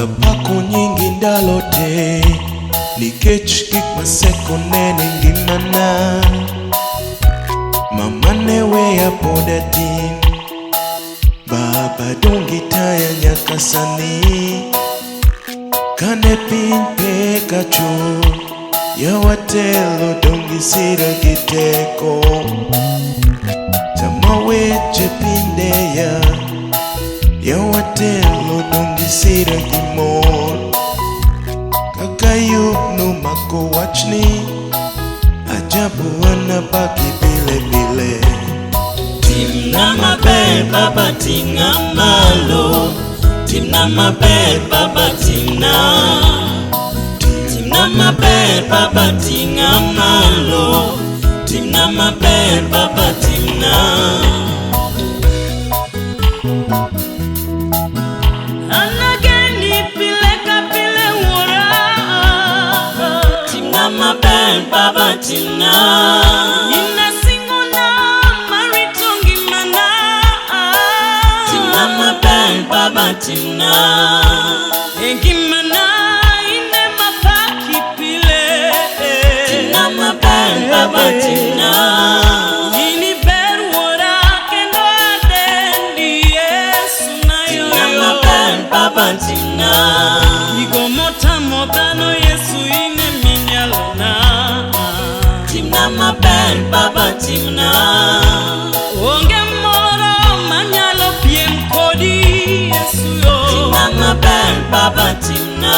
pako nyingi ndalote nikech gik maseko nene ngimana. Mama ne weya pod atin, baba dongi taya nyaka sani. Kane piny pek achur, yawatelo dongi sira gi teko. Sama weche pinde yawatelo dongi sira gi mor. Kaka yugno mako wachni, ajabu wanabaki pile pile. Timna maber baba ting'a malo, timna maber baba timna. Timna maber baba ting'a malo, timna maber baba timna. Anageni pile ka pile wora, timna maber baba timna. Baba timna engimana ine mapaki pile. Timna maber baba timna. Ini berwora kendo adendi Yesu na yo. Timna maber baba timna. Igo motamo dhano Yesu ine minyalona. Timna maber baba timna. Onge moro manyalo piem kodi Yesu yo. Timna maber baba timna.